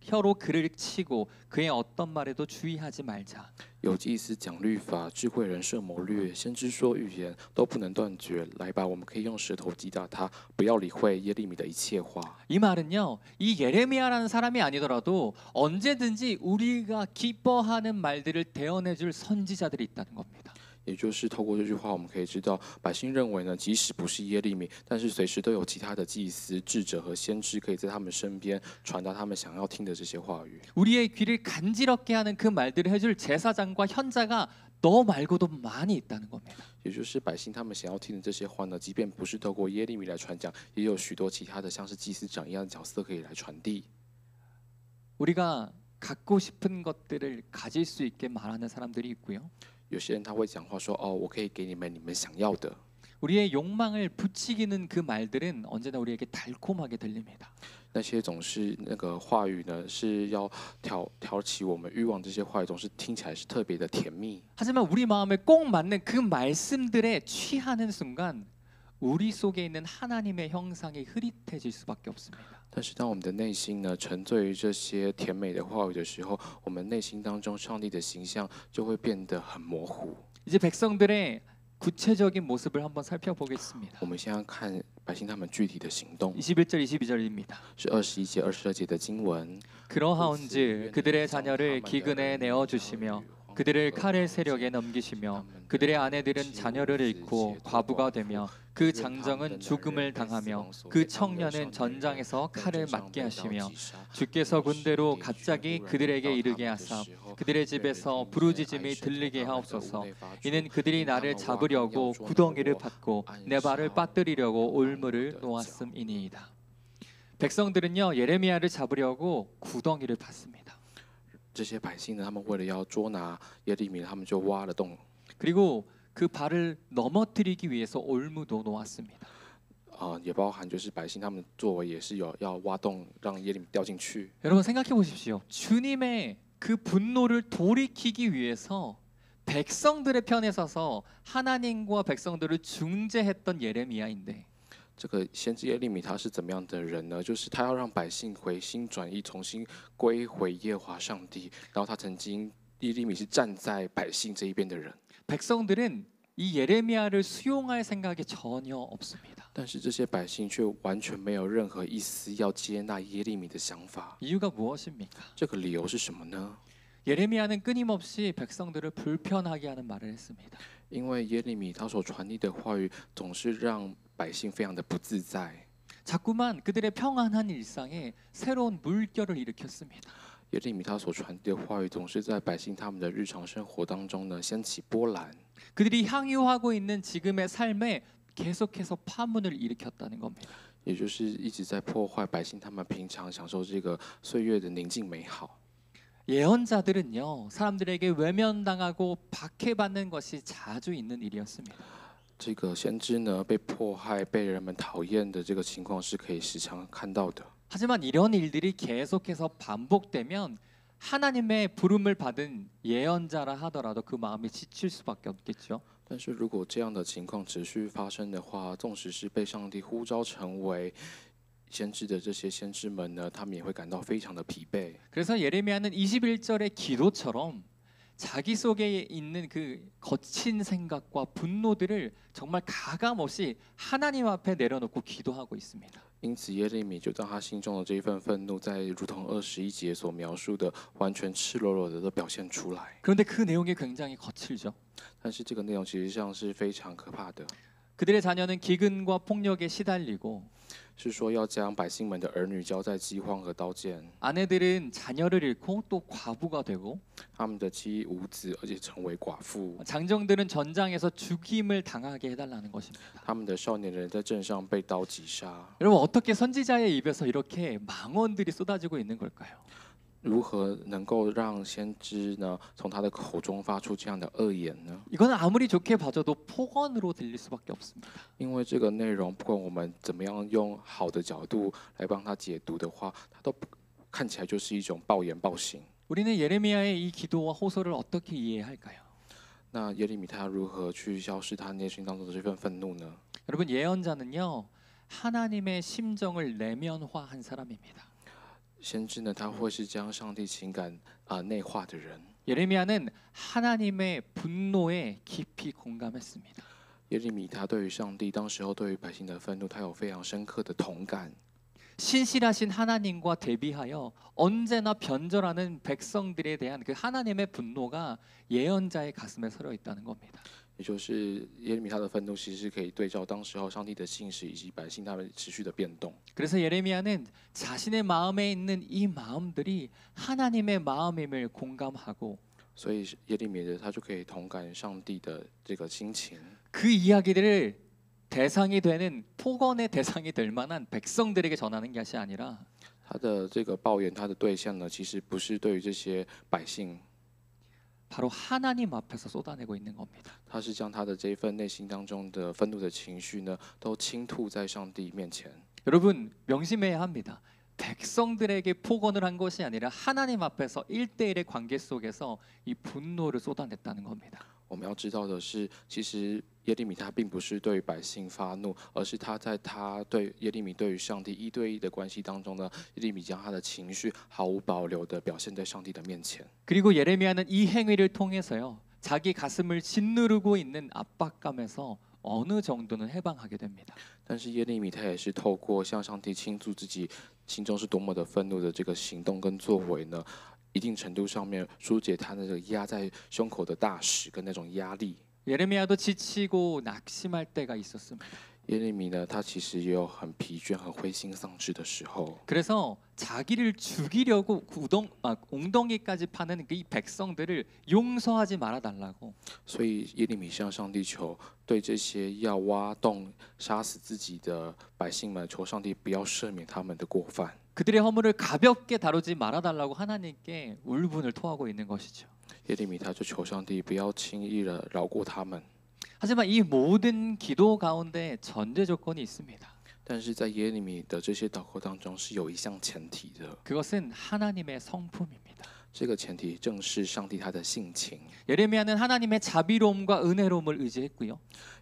혀로 그를 치고 그의 어떤 말에도 주의하지 말자. 有祭司讲律法，智慧人设谋略，先知说预言，都不能断绝。来吧，我们可以用舌头击打他，不要理会耶利米的一切话。 이 말은요, 이 예레미야라는 사람이 아니더라도 언제든지 우리가 기뻐하는 말들을 대언해줄 선지자들이 있다는 겁니다. 也就是透过这句话，我们可以知道，百姓认为呢，即使不是耶利米，但是随时都有其他的祭司、智者和先知可以在他们身边传达他们想要听的这些话语。 우리의 귀를 간지럽게 하는 그 말들을 해줄 제사장과 현자가 너 말고도 많이 있다는 겁니다. 也就是百姓他们想要听的这些话呢，即便不是透过耶利米来传讲，也有许多其他的像是祭司长一样的角色可以来传递。 우리가 갖고 싶은 것들을 가질 수 있게 말하는 사람들이 있고요. 有些人他会讲话说：“哦，我可以给你们你们想要的。” 우리의 욕망을 부추기는 그 말들은 언제나 우리에게 달콤하게 들립니다. 那些总是那个话语呢，是要挑起我们欲望，这些话语总是听起来是特别的甜蜜。 하지만 우리 마음에 꼭 맞는 그 말씀들에 취하는 순간 우리 속에 있는 하나님의 형상이 흐릿해질 수밖에 없습니다. 但是当我们的内心呢沉醉于这些甜美的话语的时候，我们内心当中上帝的形象就会变得很模糊。 이제 백성들의 구체적인 모습을 한번 살펴보겠습니다. 我们现在看百姓他们具体的行动， 21절 22절입니다. 是21节、22节的经文。 그러하온즉 그들의 자녀를 기근에 내어 주시며 그들을 칼의 세력에 넘기시며 그들의 아내들은 자녀를 잃고 과부가 되며 그 장정은 죽음을 당하며 그 청년은 전장에서 칼을 맞게 하시며 주께서 군대로 갑자기 그들에게 이르게 하사 그들의 집에서 부르짖음이 들리게 하옵소서. 이는 그들이 나를 잡으려고 구덩이를 팠고 내 발을 빠뜨리려고 올무를 놓았음이니이다. 백성들은요 예레미야를 잡으려고 구덩이를 팠습니다. 这些百姓呢，他们为了要捉拿耶利米，他们就挖了洞， 그리고 그 발을 넘어뜨리기 위해서 올무도 놓았습니다. 也包含就是百姓他们作为也是有要挖洞让耶利米掉进去。 여러분 생각해 보십시오. 주님의 그 분노를 돌이키기 위해서 백성들의 편에 서서 하나님과 백성들을 중재했던 예레미야인데 这个先知耶利米他是怎么样的人呢？就是他要让百姓回心转意，重新归回耶和华上帝。然后他曾经耶利米是站在百姓这一边的人， 백성들은 이 예레미야를 수용할 생각이 전혀 없습니다. 但是这些百姓却完全没有任何一丝要接纳耶利米的想法。 이유가 무엇입니까? 这个理由是什么呢？ 예레미야는 끊임없이 백성들을 불편하게 하는 말을 했습니다. 因为耶利米他所传递的话语总是让百姓非常的不自在， 자꾸만 그들의 평안한 일상에 새로운 물결을 일으켰습니다. 耶利米他所传递的话语，总是在百姓他们的日常生活当中呢掀起波澜。 그들이 향유하고 있는 지금의 삶에 계속해서 파문을 일으켰다는 겁니다. 也就是一直在破坏百姓他们平常享受这个岁月的宁静美好。 예언자들은요, 사람들에게 외면당하고 박해받는 것이 자주 있는 일이었습니다. 这个先知呢被迫害、被人们讨厌的这个情况是可以时常看到的。 하지만 이런 일들이 계속해서 반복되면 하나님의 부름을 받은 예언자라 하더라도 그 마음이 지칠 수밖에 없겠죠. 但是如果这样的情况持续发生的话，纵使是被上帝呼召成为先知的这些先知们呢，他们也会感到非常的疲惫。 그래서 예레미야는 21절의 기도처럼 자기 속에 있는 그 거친 생각과 분노들을 정말 가감없이 하나님 앞에 내려놓고 기도하고 있습니다. 因此，耶利米就将他心中的这一份愤怒，在如同21节所描述的，完全赤裸裸的都表现出来。 그런데 그 내용이 굉장히 거칠죠. 但是这个内容其实上是非常可怕的， 그들의 자녀는 기근과 폭력에 시달리고 是说要将百姓们的儿女交在饥荒和刀剑， 아내들은 자녀를 잃고 또 과부가 되고 他们的妻无子，而且成为寡妇。 장정들은 전장에서 죽임을 당하게 해달라는 것입니다. 他们的少年人在镇上被刀击杀。 여러분 어떻게 선지자의 입에서 이렇게 망언들이 쏟아지고 있는 걸까요? 如何能够让先知呢从他的口中发出这样的恶言呢？ 이거는 아무리 좋게 봐줘도 폭언으로 들릴 수밖에 없습니다. 因为这个内容，不管我们怎么样用好的角度来帮他解读的话，它都看起来就是一种暴言暴行。 우리는 예레미야의 이 기도와 호소를 어떻게 이해할까요? 那耶利米他如何去消失他内心当中的这份愤怒呢？ 여러분 예언자는요 하나님의 심정을 내면화한 사람입니다. 先知呢，他会是将上帝情感内化的人。 예레미야는 하나님의 분노에 깊이 공감했습니다. 耶利米他对于上帝当时候对于百姓的愤怒，他有非常深刻的同感。 신실하신 하나님과 대비하여 언제나 변절하는 백성들에 대한 그 하나님의 분노가 예언자의 가슴에 서려 있다는 겁니다. 也就是耶利米他的愤怒，其实是可以对照当时候上帝的信实以及百姓他们持续的变动。 그래서 예레미야는 자신의 마음에 있는 이 마음들이 하나님의 마음임을 공감하고 所以耶利米的他就可以同感上帝的这个心情。 그 이야기들을 대상이 되는 폭언의 대상이 될 만한 백성들에게 전하는 것이 아니라 他的这个抱怨，他的对象呢，其实不是对于这些百姓， 바로 하나님 앞에서 쏟아내고 있는 겁니다. 他是将他的这一份内心当中的愤怒的情绪呢，都倾吐在上帝面前。 여러분 명심해야 합니다. 백성들에게 폭언을 한 것이 아니라 하나님 앞에서 1대1의 관계 속에서 이 분노를 쏟아냈다는 겁니다. 我们要知道的是，其实耶利米他并不是对于百姓发怒，而是他在他对耶利米对于上帝一对一的关系当中呢，耶利米将他的情绪毫无保留的表现在上帝的面前。 그리고 예레미야는 이 행위를 통해서요. 자기 가슴을 짓누르고 있는 압박감에서 어느 정도는 해방하게 됩니다. 但是耶利米他也是透过向上帝倾诉自己心中是多么的愤怒的这个行动跟作为呢，一定程度上面疏解他那个压在胸口的大石跟那种压力。 예레미야도 지치고 낙심할 때가 있었습니다. 耶利米呢，他其实也有很疲倦、很灰心丧志的时候。 그래서 자기를 죽이려고 웅덩이까지 파는 이 백성들을 용서하지 말아 달라고. 所以耶利米向上帝求，对这些要挖洞杀死自己的百姓们，求上帝不要赦免他们的过犯。 그들의 허물을 가볍게 다루지 말아 달라고 하나님께 울분을 토하고 있는 것이죠. 耶利米他就求上帝不要轻易的饶过他们。 하지만 이 모든 기도 가운데 전제 조건이 있습니다. 但是在耶利米的这些祷告当中，是有一项前提的。 그것은 하나님의 성품입니다. 这个前提正是上帝他的性情。 예레미야는 하나님의 자비로움과 은혜로움을 의지했고요.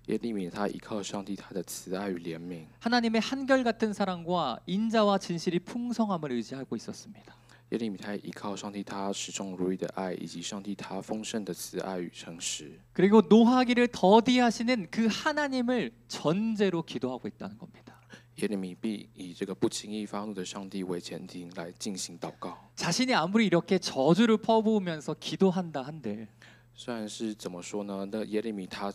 耶利米他依靠上帝他的慈爱与怜悯。 하나님의 한결같은 사랑과 인자와 진실이 풍성함을 의지하고 있었습니다. 耶利米他依靠上帝他始终如一的爱，以及上帝他丰盛的慈爱与诚实。 그리고 노하기를 더디하시는 그 하나님을 전제로 기도하고 있다는 겁니다. 耶利米必以这个不轻易发怒的上帝为前提来进行祷告。 자신이 아무리 이렇게 저주를 퍼부으면서 기도한다 한들 虽然是怎么说呢？那耶利米他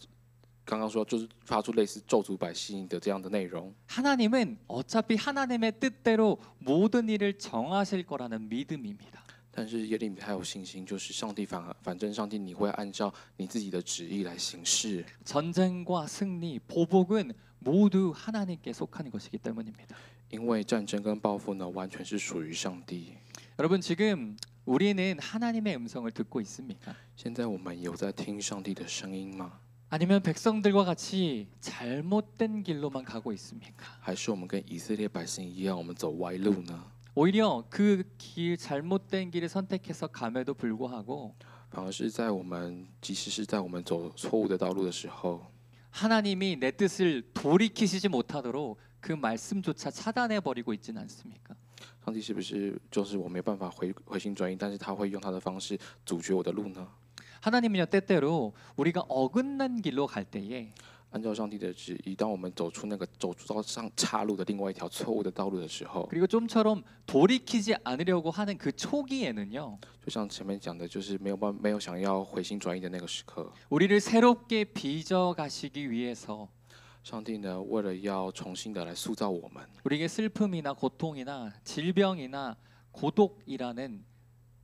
刚刚说就是发出类似咒诅百姓的这样的内容。 하나님은 어차피 하나님의 뜻대로 모든 일을 정하실 거라는 믿음입니다. 但是耶利米他有信心，就是反正上帝你会按照你自己的旨意来行事。 전쟁과 승리, 보복은 모두 하나님께 속하는 것이기 때문입니다. 因为战争跟报复呢，完全是属于上帝。 여러분 지금 우리는 하나님의 음성을 듣고 있습니까? 现在我们有在听上帝的声音吗？ 아니면 백성들과 같이 잘못된 길로만 가고 있습니까? 还是我们跟以色列百姓一样，我们走歪路呢？ 오히려 그 길 잘못된 길을 선택해서 감에도 불구하고 反而是在我们，即使是在我们走错误的道路的时候， 하나님이 내 뜻을 돌이키시지 못하도록 그 말씀조차 차단해 버리고 있지는 않습니까? 上帝是不是就是我没办法回心转意，但是他会用他的方式阻绝我的路呢？ 하나님은요 때때로 우리가 어긋난 길로 갈 때에 按照上帝的旨意，当我们走出到上岔路的另外一条错误的道路的时候， 그리고 좀처럼 돌이키지 않으려고 하는 그 초기에는요 就像前面讲的，就是没有想要回心转意的那个时刻， 우리를 새롭게 빚어 가시기 위해서 上帝呢，为了要重新的来塑造我们， 우리에게 슬픔이나 고통이나 질병이나 고독이라는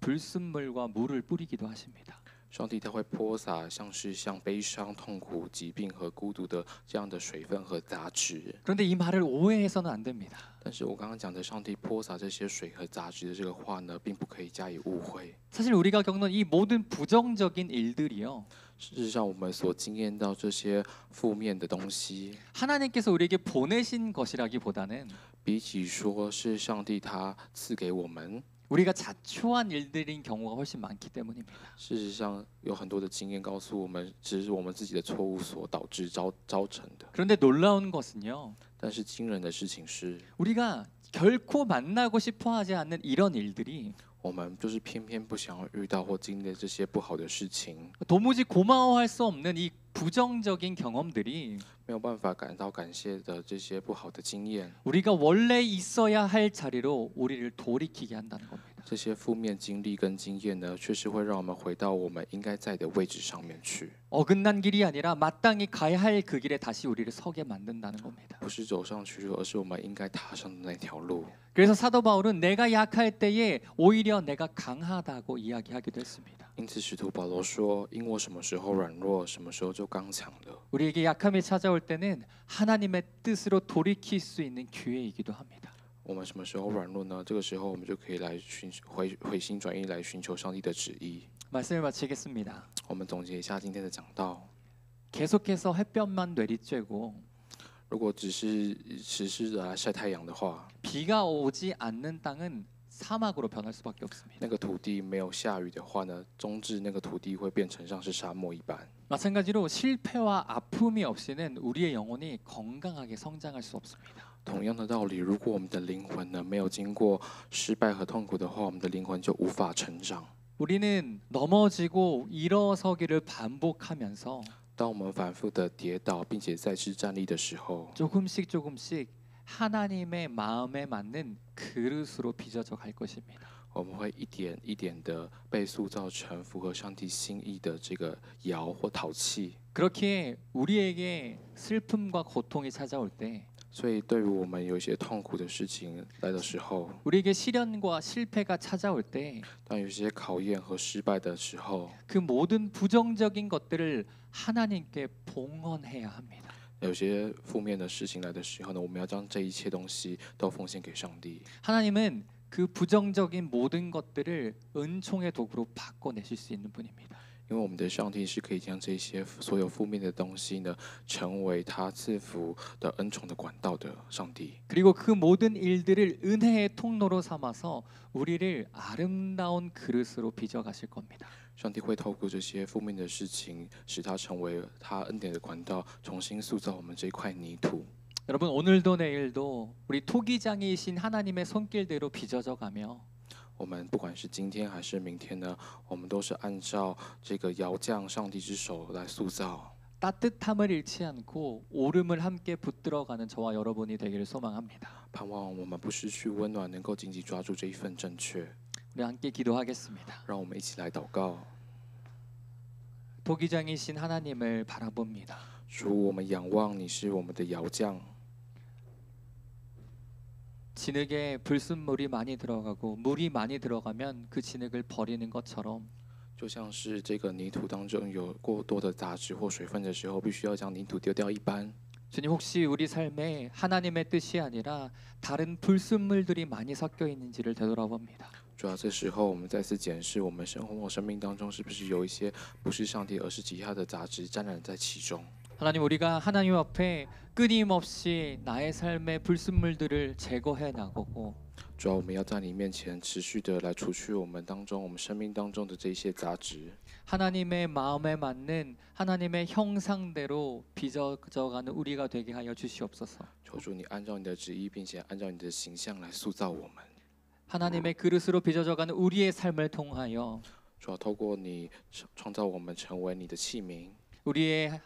불순물과 물을 뿌리기도 하십니다. 上帝他会泼洒像悲伤、痛苦、疾病和孤独的这样的水分和杂质。 그런데 이 말을 오해해서는 안 됩니다. 但是我刚刚讲的上帝泼洒这些水和杂质的这个话呢，并不可以加以误会。 사실 우리가 겪는 이 모든 부정적인 일들이요 事实上，我们所经验到这些负面的东西， 하나님께서 우리에게 보내신 것이라기보다는 比起说是上帝他赐给我们， 우리가 자초한 일들인 경우가 훨씬 많기 때문입니다. 事实上有很多的经验告诉我们，只是我们自己的错误所导致造成的。 그런데 놀라운 것은요 但是惊人的事情是， 우리가 결코 만나고 싶어 하지 않는 이런 일들이 我们就是偏偏不想要遇到或经历这些不好的事情， 도무지 고마워할 수 없는 이 부정적인 경험들이 没有办法感到感谢的这些不好的经验， 우리가 원래 있어야 할 자리로 우리를 돌이키게 한다는 겁니다. 这些负面经历跟经验呢，确实会让我们回到我们应该在的位置上面去， 어긋난 길이 아니라 마땅히 가야 할 그 길에 다시 우리를 서게 만든다는 겁니다. 不是走上去，而是我们应该踏上的那条路。 그래서 사도 바울은 내가 약할 때에 오히려 내가 강하다고 이야기하기도 했습니다. 因此，使徒保罗说：“因我什么时候软弱，什么时候就刚强了。” 우리에게 약함이 찾아올 때는 하나님의 뜻으로 돌이킬 수 있는 기회이기도 합니다. 我们什么时候软弱呢？这个时候，我们就可以来回心转意，来寻求上帝的旨意。 말씀을 마치겠습니다. 我们总结一下今天的讲道。 계속해서 햇볕만 내리쬐고 如果只是持续的来晒太阳的话， 비가 오지 않는 땅은 사막으로 변할 수밖에 없습니다. 那个土地没有下雨的话呢，终至那个土地会变成像是沙漠一般。 마찬가지로 실패와 아픔이 없이는 우리의 영혼이 건강하게 성장할 수 없습니다. 同样的道理，如果我们的灵魂呢没有经过失败和痛苦的话，我们的灵魂就无法成长。 우리는 넘어지고 일어서기를 반복하면서 当我们反复的跌倒，并且再次站立的时候， 조금씩 하나님의 마음에 맞는 그릇으로 빚어져 갈 것입니다. 我们会一点一点的被塑造成符合上帝心意的这个窑或陶器。 그렇게 우리에게 슬픔과 고통이 찾아올 때 所以，对于我们有一些痛苦的事情来的时候， 우리에게 시련과 실패가 찾아올 때 当有些考验和失败的时候， 그 모든 부정적인 것들을 하나님께 봉헌해야 합니다. 有些负面的事情来的时候呢，我们要将这一切东西都奉献给上帝。 하나님은 그 부정적인 모든 것들을 은총의 도구로 바꿔내실 수 있는 분입니다. 因为我们的上帝是可以将这些所有负面的东西呢，成为他赐福的恩宠的管道的上帝。 그리고 그 모든 일들을 은혜의 통로로 삼아서 우리를 아름다운 그릇으로 빚어 가실 겁니다. 上帝会透过这些负面的事情，使它成为他恩典的管道，重新塑造我们这一块泥土。 여러분 오늘도 내일도 우리 토기장이신 하나님의 손길대로 빚어져 가며 我们不管是今天还是明天呢，我们都是按照这个窑匠上帝之手来塑造。 따뜻함을 잃지 않고 오름을 함께 붙들어가는 저와 여러분이 되기를 소망합니다. 盼望我们不失去温暖，能够紧紧抓住这一份正确。 우리 함께 기도하겠습니다. 让我们一起来祷告。 토기장이신 하나님을 바라봅니다. 主，我们仰望你是我们的窑匠， 진흙에 불순물이 많이 들어가고 물이 많이 들어가면 그 진흙을 버리는 것처럼 就像是这个泥土当中有过多的杂质或水分的时候，必须要将泥土丢掉一般。 주님 혹시 우리 삶에 하나님의 뜻이 아니라 다른 불순물들이 많이 섞여 있는지를 되돌아봅니다. 主要这时候，我们再次检视我们生活或生命当中是不是有一些不是上帝而是其他的杂质沾染在其中。 하나님 우리가 하나님 앞에 끊임없이 나의 삶의 불순물들을 제거해 나가고 主要我们要在你面前持续的来除去我们当中我们生命当中的这些杂质， 하나님의 마음에 맞는 하나님의 형상대로 빚어져가는 우리가 되게 하여 주시옵소서. 求主你按照你的旨意，并且按照你的形象来塑造我们。 하나님의 그릇으로 빚어져가는 우리의 삶을 통하여 主要透过你创造我们成为你的器皿， 우리의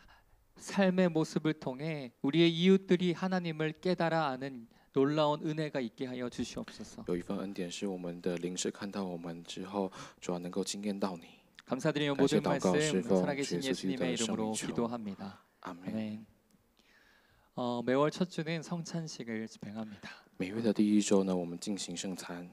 삶의 모습을 통해 우리의 이웃들이 하나님을 깨달아 아는 놀라운 은혜가 있게 하여 주시옵소서. 有一份恩典是我们的灵视看到我们之后，主要能够经验到你。 감사드리며感谢 모든 祷告 말씀 是奉 살아계신 主耶稣基督的 예수님의 圣 이름으로 名求， 기도합니다. 阿门。 아멘. 매월 첫 주는 성찬식을 집행합니다. 每月的第一周呢，我们进行圣餐。